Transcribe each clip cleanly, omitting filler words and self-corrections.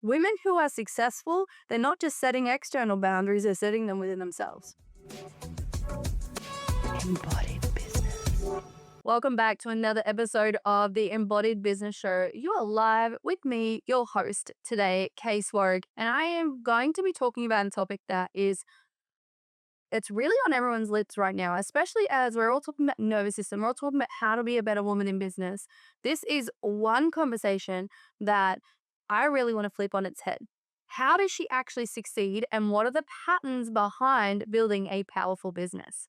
Women who are successful, they're not just setting external boundaries, they're setting them within themselves. Embodied Business. Welcome back to another episode of the Embodied Business Show. You are live with me, your host today, Case Warwick, and I am going to be talking about a topic that is it's really on everyone's lips right now, especially as we're all talking about nervous system. We're all talking about how to be a better woman in business. This is one conversation that I really want to flip on its head. How does she actually succeed? And what are the patterns behind building a powerful business?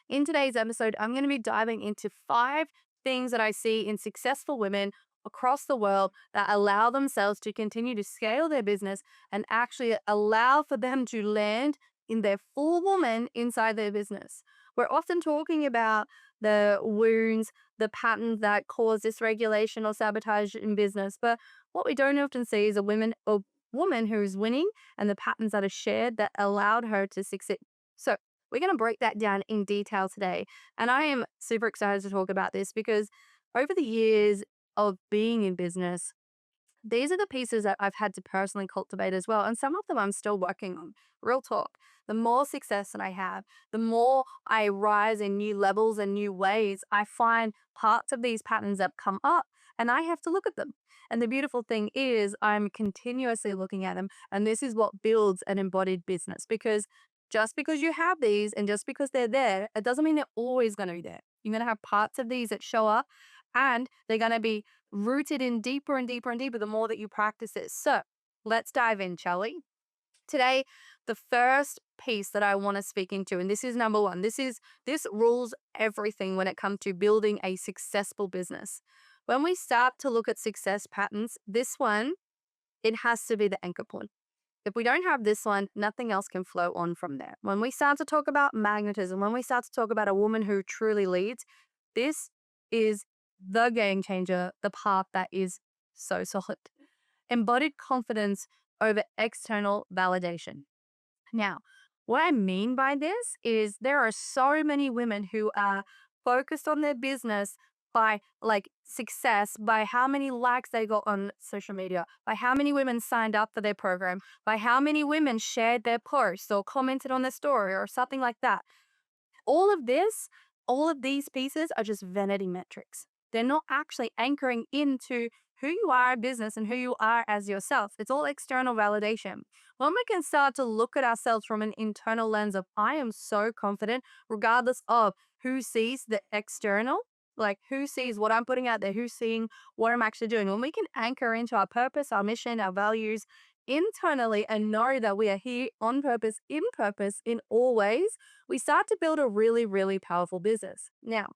In today's episode, I'm going to be diving into 5 things that I see in successful women across the world that allow themselves to continue to scale their business and actually allow for them to land in their full woman inside their business. We're often talking about the wounds, the patterns that cause dysregulation or sabotage in business, but what we don't often see is a woman who is winning and the patterns that are shared that allowed her to succeed. So we're going to break that down in detail today. And I am super excited to talk about this because over the years of being in business, these are the pieces that I've had to personally cultivate as well. And some of them I'm still working on. Real talk. The more success that I have, the more I rise in new levels and new ways, I find parts of these patterns that come up and I have to look at them. And the beautiful thing is, I'm continuously looking at them. And this is what builds an embodied business because just because you have these and just because they're there, it doesn't mean they're always going to be there. You're going to have parts of these that show up and they're going to be rooted in deeper and deeper and deeper the more that you practice it. So let's dive in, shall we? Today, the first piece that I want to speak into, and this is number one, this rules everything when it comes to building a successful business. When we start to look at success patterns, this one, it has to be the anchor point. If we don't have this one, nothing else can flow on from there. When we start to talk about magnetism, when we start to talk about a woman who truly leads, this is the game changer, the path that is so solid. Embodied confidence over external validation. Now, what I mean by this is there are so many women who are focused on their business by like success, by how many likes they got on social media, by how many women signed up for their program, by how many women shared their posts or commented on their story or something like that. All of this, all of these pieces are just vanity metrics. They're not actually anchoring into who you are in business and who you are as yourself. It's all external validation. When we can start to look at ourselves from an internal lens of, I am so confident, regardless of who sees the external, like who sees what I'm putting out there, who's seeing what I'm actually doing. When we can anchor into our purpose, our mission, our values internally and know that we are here on purpose, in all ways, we start to build a really, really powerful business. Now,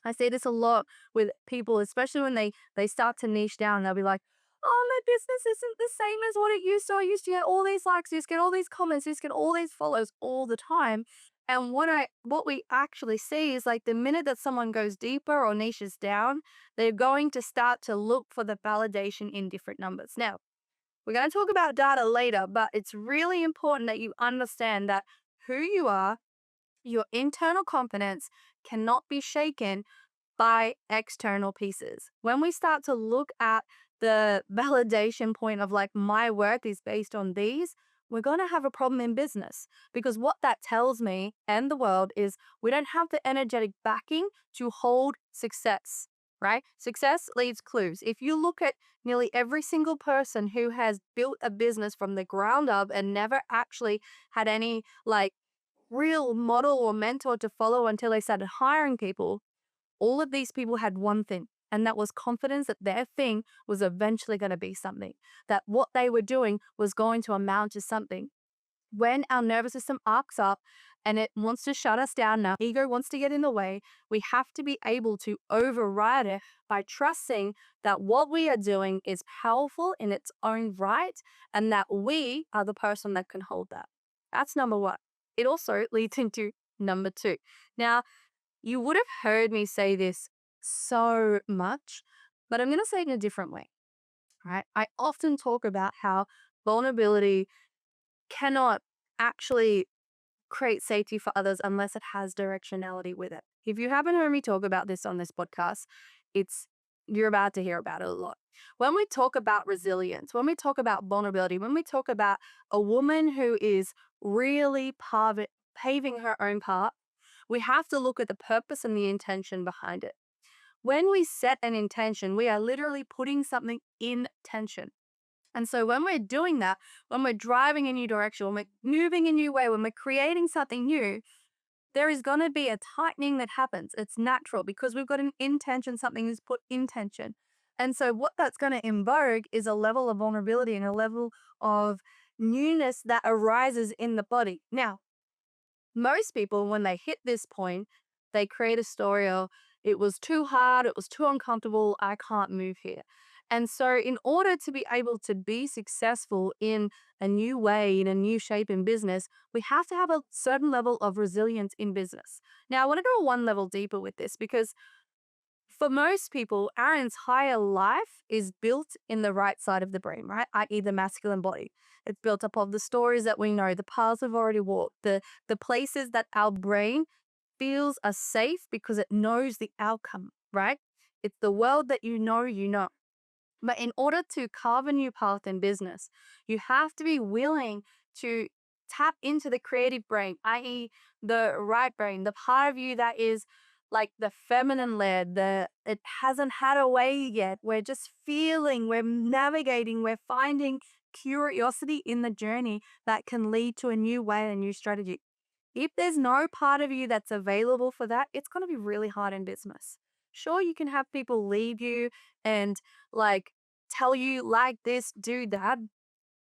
I see this a lot with people, especially when they start to niche down. They'll be like, "Oh, my business isn't the same as what it used to. I used to get all these likes, I used to get all these comments, I used to get all these follows all the time." And what we actually see is like the minute that someone goes deeper or niches down, they're going to start to look for the validation in different numbers. Now, we're going to talk about data later, but it's really important that you understand that who you are, your internal confidence cannot be shaken by external pieces. When we start to look at the validation point of like my worth is based on these, we're going to have a problem in business because what that tells me and the world is we don't have the energetic backing to hold success, right? Success leaves clues. If you look at nearly every single person who has built a business from the ground up and never actually had any like real model or mentor to follow until they started hiring people, all of these people had one thing, and that was confidence that their thing was eventually going to be something, that what they were doing was going to amount to something. When our nervous system arcs up and it wants to shut us down, our ego wants to get in the way, we have to be able to override it by trusting that what we are doing is powerful in its own right and that we are the person that can hold that. That's number one. It also leads into number two. Now, you would have heard me say this so much, but I'm going to say it in a different way, right? I often talk about how vulnerability cannot actually create safety for others unless it has directionality with it. If you haven't heard me talk about this on this podcast, it's you're about to hear about it a lot. When we talk about resilience, when we talk about vulnerability, when we talk about a woman who is really paving her own path, we have to look at the purpose and the intention behind it. When we set an intention, we are literally putting something in tension. And so when we're doing that, when we're driving a new direction, when we're moving a new way, when we're creating something new, there is going to be a tightening that happens. It's natural because we've got an intention, something is put in tension. And so what that's going to invoke is a level of vulnerability and a level of newness that arises in the body. Now, most people, when they hit this point, they create a story of it was too hard, it was too uncomfortable, I can't move here. And so, in order to be able to be successful in a new way, in a new shape in business, we have to have a certain level of resilience in business. Now, I want to go one level deeper with this because for most people, our entire life is built in the right side of the brain, right? I.e., the masculine body. It's built up of the stories that we know, the paths we've already walked, the places that our brain feels are safe because it knows the outcome, right? It's the world that you know, you know. But in order to carve a new path in business, you have to be willing to tap into the creative brain, i.e., the right brain, the part of you that is like the feminine led, it hasn't had a way yet. We're just feeling, we're navigating, we're finding curiosity in the journey that can lead to a new way, a new strategy. If there's no part of you that's available for that, it's going to be really hard in business. Sure, you can have people lead you and like tell you like this, do that.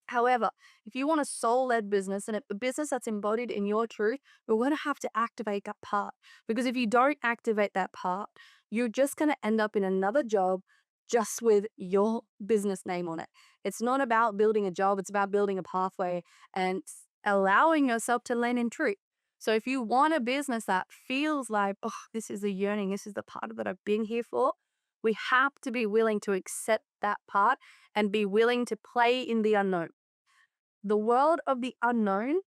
However, if you want a soul led business and a business that's embodied in your truth, you're going to have to activate that part. Because if you don't activate that part, you're just going to end up in another job just with your business name on it. It's not about building a job, it's about building a pathway and allowing yourself to land in truth. So if you want a business that feels like, oh, this is a yearning, this is the part that I've been here for, we have to be willing to accept that part and be willing to play in the unknown. The world of the unknown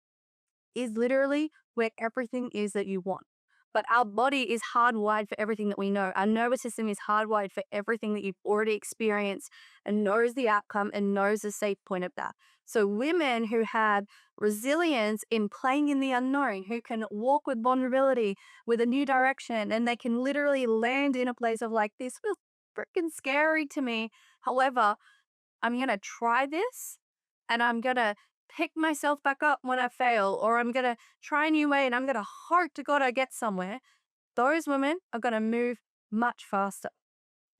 is literally where everything is that you want. But our body is hardwired for everything that we know. Our nervous system is hardwired for everything that you've already experienced and knows the outcome and knows the safe point of that. So women who have resilience in playing in the unknown, who can walk with vulnerability, with a new direction, and they can literally land in a place of like, this was freaking scary to me. However, I'm going to try this and I'm going to pick myself back up when I fail, or I'm going to try a new way and I'm going to hope to God I get somewhere. Those women are going to move much faster.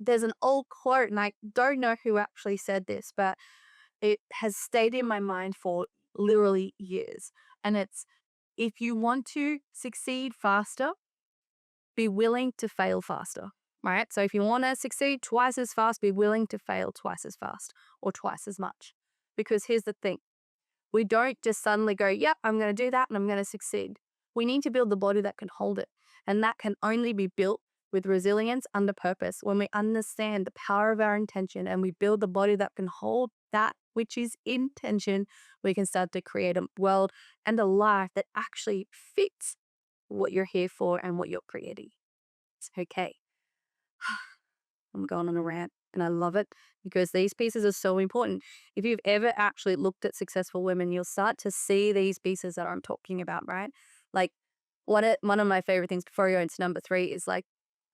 There's an old quote, and I don't know who actually said this, but it has stayed in my mind for literally years. And it's, if you want to succeed faster, be willing to fail faster, right? So if you want to succeed twice as fast, be willing to fail twice as fast or twice as much. Because here's the thing, we don't just suddenly go, yep, I'm going to do that and I'm going to succeed. We need to build the body that can hold it. And that can only be built with resilience under purpose. When we understand the power of our intention and we build the body that can hold that which is intention, we can start to create a world and a life that actually fits what you're here for and what you're creating. It's okay. I'm going on a rant and I love it because these pieces are so important. If you've ever actually looked at successful women, you'll start to see these pieces that I'm talking about, right? Like one of my favorite things before you go into number 3 is like,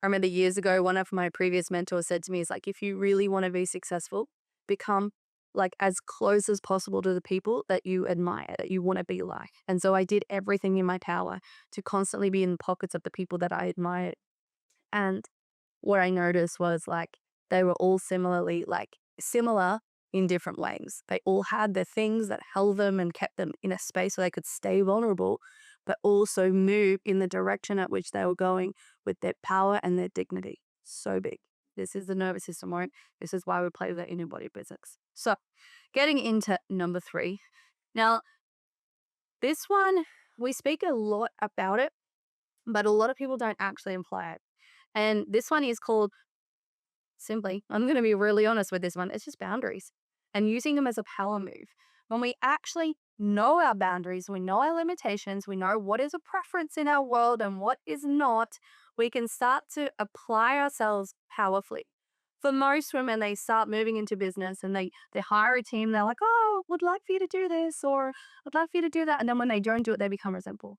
I remember years ago, one of my previous mentors said to me is like, if you really want to be successful, become like as close as possible to the people that you admire, that you want to be like. And so I did everything in my power to constantly be in pockets of the people that I admired. And what I noticed was like they were all similar in different ways. They all had the things that held them and kept them in a space where they could stay vulnerable, but also move in the direction at which they were going with their power and their dignity. So big. This is the nervous system, right? This is why we play that in embodied business. So getting into number 3. Now, this one, we speak a lot about it, but a lot of people don't actually apply it. And this one is called, simply, I'm going to be really honest with this one, it's just boundaries and using them as a power move. When we actually know our boundaries, we know our limitations, we know what is a preference in our world and what is not, we can start to apply ourselves powerfully. For most women, they start moving into business and they hire a team. They're like, oh, would like for you to do this or I'd like for you to do that. And then when they don't do it, they become resentful.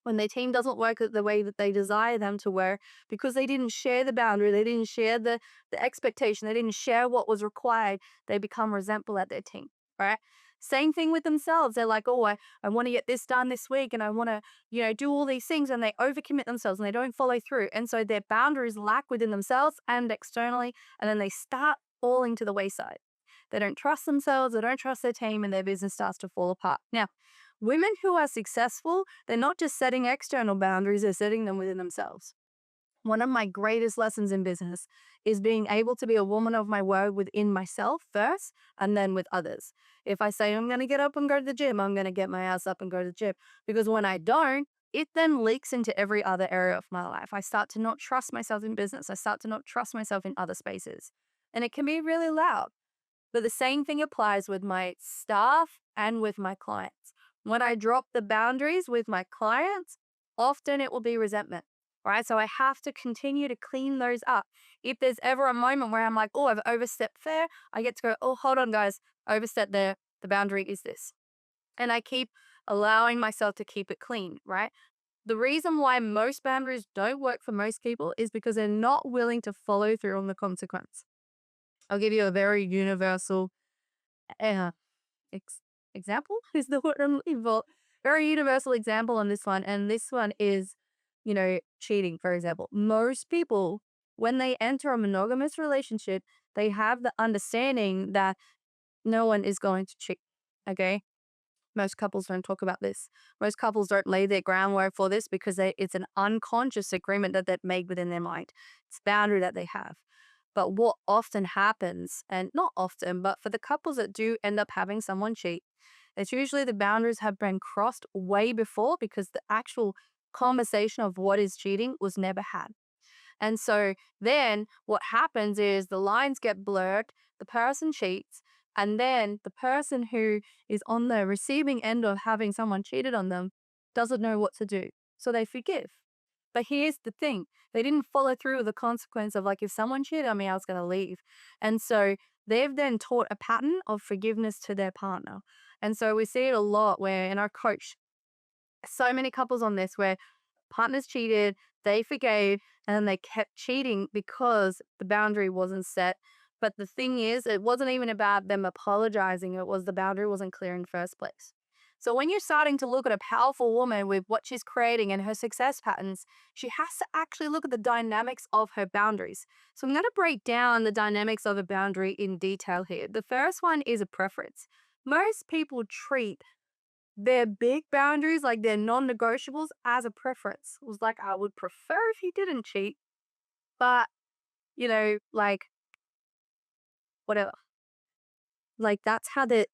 When their team doesn't work the way that they desire them to work because they didn't share the boundary, they didn't share the expectation, they didn't share what was required, they become resentful at their team, right? Same thing with themselves. They're like, oh, I want to get this done this week and I want to, do all these things, and they overcommit themselves and they don't follow through. And so their boundaries lack within themselves and externally, and then they start falling to the wayside. They don't trust themselves, they don't trust their team, and their business starts to fall apart. Now, women who are successful, they're not just setting external boundaries, they're setting them within themselves. One of my greatest lessons in business is being able to be a woman of my word within myself first and then with others. If I say I'm going to get up and go to the gym, I'm going to get my ass up and go to the gym. Because when I don't, it then leaks into every other area of my life. I start to not trust myself in business. I start to not trust myself in other spaces. And it can be really loud. But the same thing applies with my staff and with my clients. When I drop the boundaries with my clients, often it will be resentment, right? So I have to continue to clean those up. If there's ever a moment where I'm like, oh, I've overstepped there, I get to go, oh, hold on, guys, overstepped there. The boundary is this. And I keep allowing myself to keep it clean, right? The reason why most boundaries don't work for most people is because they're not willing to follow through on the consequence. I'll give you a very universal uh, ex- example is the word I'm looking for. Very universal example on this one. And this one is, cheating, for example. Most people, when they enter a monogamous relationship, they have the understanding that no one is going to cheat. Okay. Most couples don't talk about this. Most couples don't lay their groundwork for this because it's an unconscious agreement that they've made within their mind. It's a boundary that they have. But what often happens, and not often, but for the couples that do end up having someone cheat, it's usually the boundaries have been crossed way before because the actual conversation of what is cheating was never had. And so then what happens is the lines get blurred, the person cheats, and then the person who is on the receiving end of having someone cheated on them doesn't know what to do. So they forgive. But here's the thing, they didn't follow through with the consequence of, like, if someone cheated on me, I was going to leave. And so they've then taught a pattern of forgiveness to their partner. And so we see it a lot where in our coach, so many couples on this where partners cheated, they forgave, and then they kept cheating because the boundary wasn't set. But the thing is, it wasn't even about them apologizing. It was the boundary wasn't clear in the first place. So when you're starting to look at a powerful woman with what she's creating and her success patterns, she has to actually look at the dynamics of her boundaries. So I'm going to break down the dynamics of a boundary in detail here. The first one is a preference. Most people treat their big boundaries, like their non-negotiables, as a preference. It was like, I would prefer if he didn't cheat, but, like, whatever. Like, that's how they're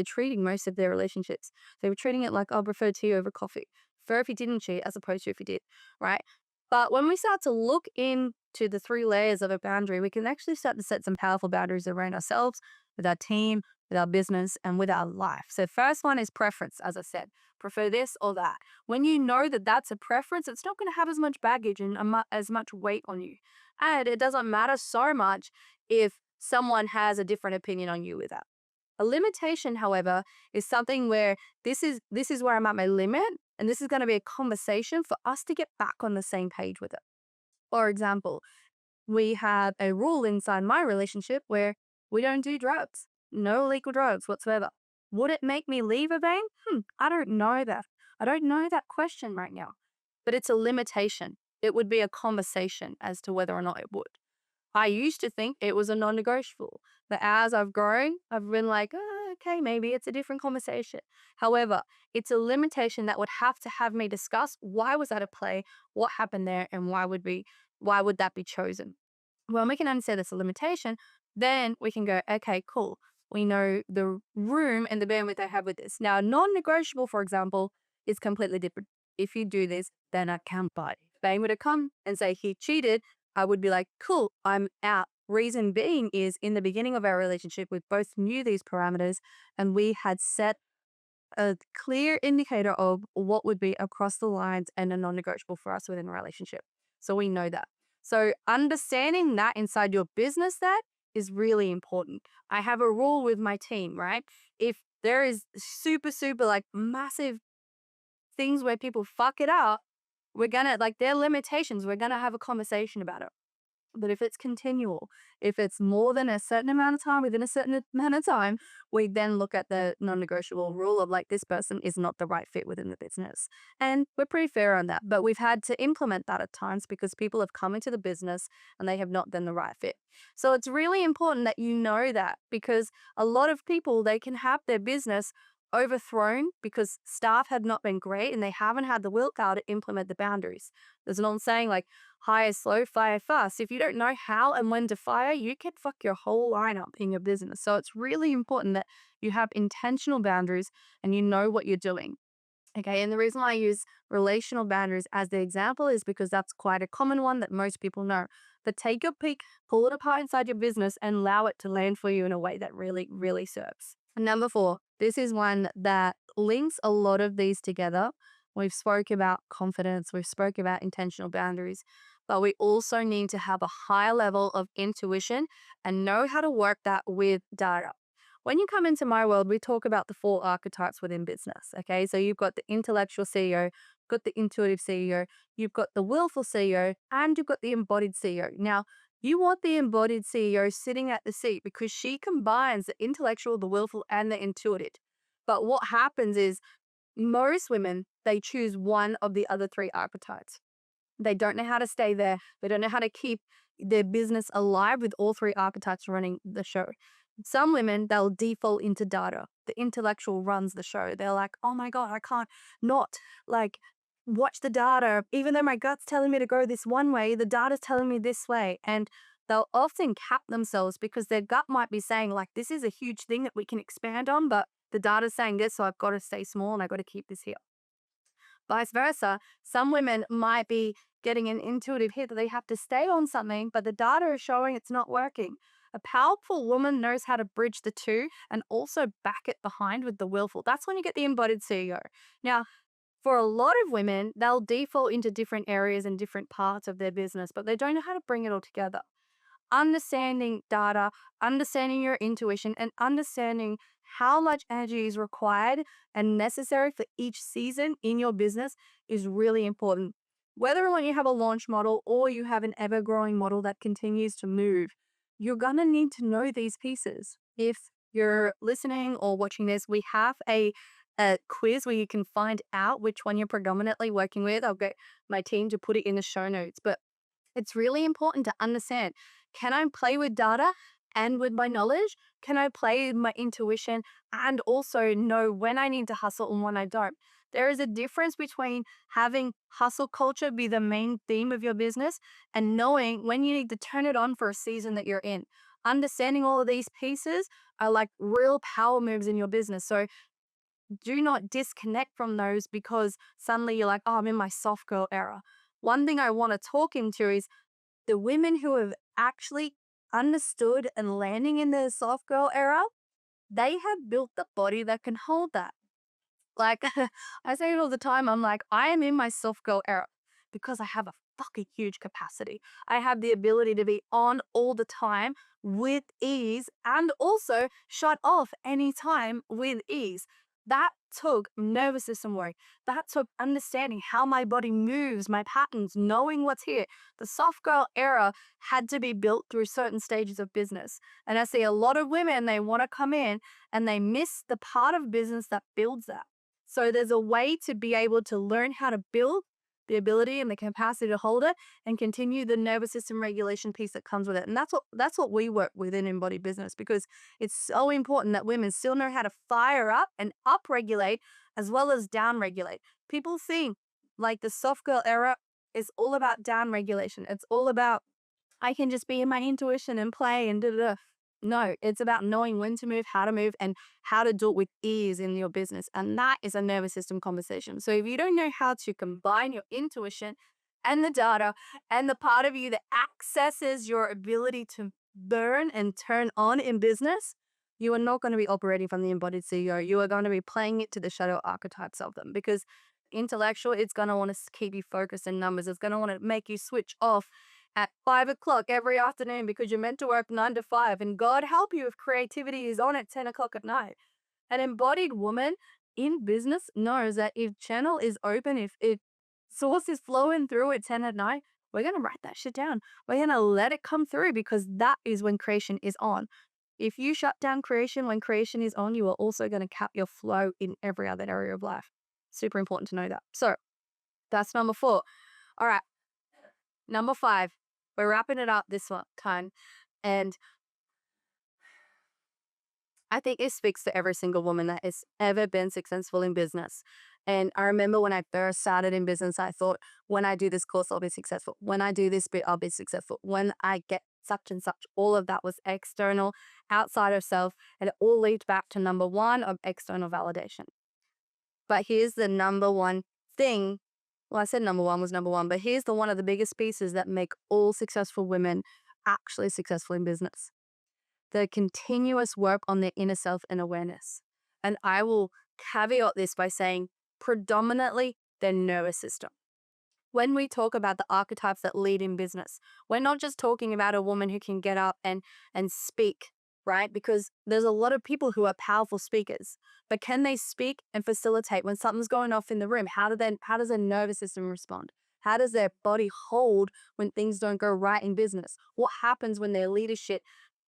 treating most of their relationships. They were treating it like, I prefer tea over coffee. Prefer if he didn't cheat as opposed to if he did, right? But when we start to look into the three layers of a boundary, we can actually start to set some powerful boundaries around ourselves, with our team, with our business, and with our life. So first one is preference, as I said. Prefer this or that. When you know that that's a preference, it's not going to have as much baggage and as much weight on you. And it doesn't matter so much if someone has a different opinion on you with that. A limitation, however, is something where this is where I'm at my limit, and this is going to be a conversation for us to get back on the same page with it. For example, we have a rule inside my relationship where we don't do drugs, no illegal drugs whatsoever. Would it make me leave a vein? I don't know that. I don't know that question right now, but it's a limitation. It would be a conversation as to whether or not it would. I used to think it was a non-negotiable, but as I've grown, I've been like, oh, okay, maybe it's a different conversation. However, it's a limitation that would have to have me discuss why was that at play, what happened there, and why would that be chosen. When we can understand it's a limitation, then we can go, okay, cool. We know the room and the bandwidth I have with this. Now, non-negotiable, for example, is completely different. If you do this, then I can't buy. If Bane were to come and say he cheated, I would be like, cool, I'm out. Reason being is in the beginning of our relationship, we both knew these parameters and we had set a clear indicator of what would be across the lines and a non-negotiable for us within a relationship. So we know that. So understanding that inside your business, that is really important. I have a rule with my team, right? If there is super, super like massive things where people fuck it up, we're gonna like their limitations, we're gonna have a conversation about it. But if it's continual, if it's more than a certain amount of time within a certain amount of time, we then look at the non negotiable rule of like, this person is not the right fit within the business. And we're pretty fair on that. But we've had to implement that at times because people have come into the business and they have not been the right fit. So it's really important that you know that, because a lot of people, they can have their business overthrown because staff had not been great and they haven't had the willpower to implement the boundaries. There's an old saying like, hire slow, fire fast. If you don't know how and when to fire, you can fuck your whole lineup in your business. So it's really important that you have intentional boundaries and you know what you're doing. Okay. And the reason why I use relational boundaries as the example is because that's quite a common one that most people know. But take your pick, pull it apart inside your business, and allow it to land for you in a way that really, really serves. Number four, this is one that links a lot of these together. We've spoke about confidence, we've spoke about intentional boundaries, but we also need to have a higher level of intuition and know how to work that with data. When you come into my world, we talk about the four archetypes within business. Okay. So you've got the intellectual CEO, got the intuitive CEO, you've got the willful CEO, and you've got the embodied CEO. Now, you want the embodied CEO sitting at the seat because she combines the intellectual, the willful, and the intuitive. But what happens is most women, they choose one of the other three archetypes. They don't know how to stay there. They don't know how to keep their business alive with all three archetypes running the show. Some women, they'll default into data. The intellectual runs the show. They're like, oh my God, I can't not like watch the data. Even though my gut's telling me to go this one way, the data's telling me this way. And they'll often cap themselves because their gut might be saying, like, this is a huge thing that we can expand on, but the data's saying this, so I've got to stay small and I've got to keep this here. Vice versa, some women might be getting an intuitive hit that they have to stay on something, but the data is showing it's not working. A powerful woman knows how to bridge the two and also back it behind with the willful. That's when you get the embodied CEO. Now, for a lot of women, they'll default into different areas and different parts of their business, but they don't know how to bring it all together. Understanding data, understanding your intuition, and understanding how much energy is required and necessary for each season in your business is really important. Whether or not you have a launch model or you have an ever growing model that continues to move, you're going to need to know these pieces. If you're listening or watching this, we have a quiz where you can find out which one you're predominantly working with. I'll get my team to put it in the show notes. But it's really important to understand, can I play with data and with my knowledge? Can I play with my intuition and also know when I need to hustle and when I don't? There is a difference between having hustle culture be the main theme of your business and knowing when you need to turn it on for a season that you're in. Understanding all of these pieces are like real power moves in your business. So do not disconnect from those because suddenly you're like, oh, I'm in my soft girl era. One thing I want to talk into is the women who have actually understood and landing in the soft girl era, they have built the body that can hold that. Like I say it all the time, I'm like, I am in my soft girl era because I have a fucking huge capacity. I have the ability to be on all the time with ease and also shut off anytime with ease. That took nervous system work. That took understanding how my body moves, my patterns, knowing what's here. The soft girl era had to be built through certain stages of business. And I see a lot of women, they want to come in and they miss the part of business that builds that. So there's a way to be able to learn how to build the ability and the capacity to hold it and continue the nervous system regulation piece that comes with it. And that's what we work within Embodied Business, because it's so important that women still know how to fire up and upregulate as well as downregulate. People think like the soft girl era is all about downregulation. It's all about I can just be in my intuition and play and da da da. No, it's about knowing when to move, and how to do it with ease in your business. And that is a nervous system conversation. So if you don't know how to combine your intuition and the data and the part of you that accesses your ability to burn and turn on in business, you are not going to be operating from the embodied CEO. You are going to be playing it to the shadow archetypes of them, because intellectual, it's going to want to keep you focused in numbers. It's going to want to make you switch off at 5 o'clock every afternoon because you're meant to work 9 to 5, and God help you if creativity is on at 10 o'clock at night. An embodied woman in business knows that if channel is open, if source is flowing through at 10 at night, we're going to write that shit down. We're going to let it come through because that is when creation is on. If you shut down creation when creation is on, you are also going to cap your flow in every other area of life. Super important to know that. So that's number 4. All right. Number 5. We're wrapping it up this one time. And I think it speaks to every single woman that has ever been successful in business. And I remember when I first started in business, I thought, when I do this course, I'll be successful. When I do this bit, I'll be successful. When I get such and such, all of that was external, outside of self, and it all leads back to number 1 of external validation. But here's the number one thing. Well, I said number 1 was number 1, but here's the one of the biggest pieces that make all successful women actually successful in business: the continuous work on their inner self and awareness. And I will caveat this by saying predominantly their nervous system. When we talk about the archetypes that lead in business, we're not just talking about a woman who can get up and speak, right? Because there's a lot of people who are powerful speakers, but can they speak and facilitate when something's going off in the room? How does their nervous system respond? How does their body hold when things don't go right in business? What happens when their leadership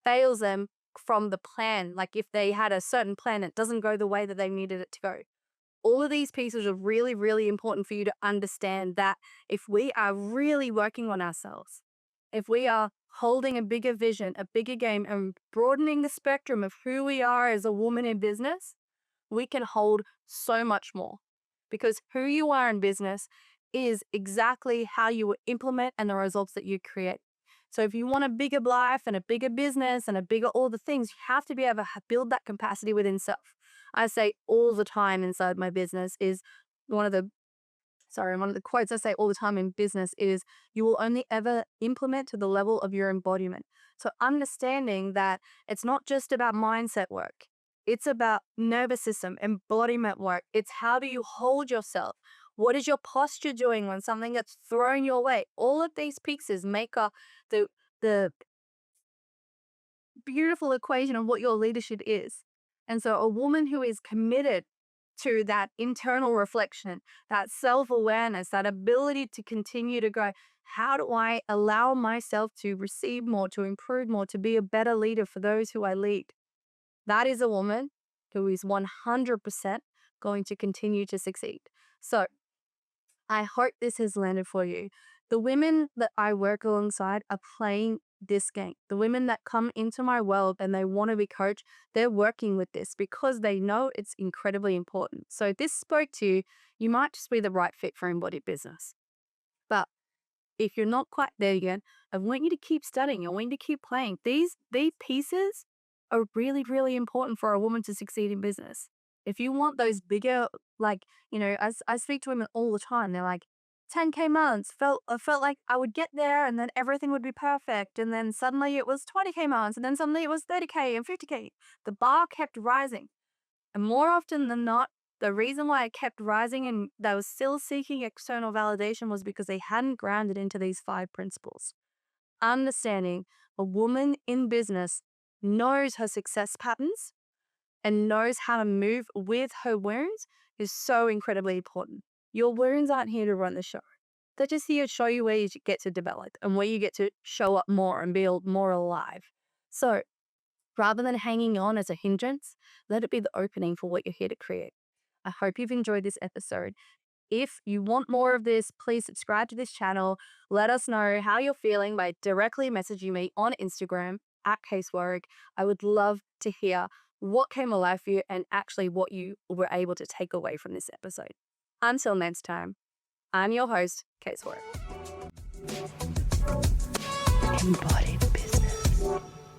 fails them from the plan? Like if they had a certain plan, it doesn't go the way that they needed it to go. All of these pieces are really, really important for you to understand that if we are really working on ourselves, if we are holding a bigger vision, a bigger game, and broadening the spectrum of who we are as a woman in business, we can hold so much more. Because who you are in business is exactly how you will implement and the results that you create. So if you want a bigger life and a bigger business and a bigger all the things, you have to be able to build that capacity within self. I say all the time inside my business is one of the one of the quotes I say all the time in business is, you will only ever implement to the level of your embodiment. So understanding that it's not just about mindset work. It's about nervous system, embodiment work. It's how do you hold yourself? What is your posture doing when something gets thrown your way? All of these pieces make up the beautiful equation of what your leadership is. And so a woman who is committed to that internal reflection, that self-awareness, that ability to continue to go, how do I allow myself to receive more, to improve more, to be a better leader for those who I lead? That is a woman who is 100% going to continue to succeed. So I hope this has landed for you. The women that I work alongside are playing this game. The women that come into my world and they want to be coached, they're working with this because they know it's incredibly important. So if this spoke to you, you might just be the right fit for embodied business. But if you're not quite there yet, I want you to keep studying. I want you to keep playing. These pieces are really, really important for a woman to succeed in business. If you want those bigger, like, I speak to women all the time. They're like, 10K months, I felt like I would get there and then everything would be perfect. And then suddenly it was 20K months, and then suddenly it was 30K and 50K. The bar kept rising. And more often than not, the reason why it kept rising and they were still seeking external validation was because they hadn't grounded into these 5 principles. Understanding a woman in business knows her success patterns and knows how to move with her wounds is so incredibly important. Your wounds aren't here to run the show. They're just here to show you where you get to develop and where you get to show up more and be more alive. So rather than hanging on as a hindrance, let it be the opening for what you're here to create. I hope you've enjoyed this episode. If you want more of this, please subscribe to this channel. Let us know how you're feeling by directly messaging me on Instagram at Casework. I would love to hear what came alive for you and actually what you were able to take away from this episode. Until next time, I'm your host, Casework. Embodied Business.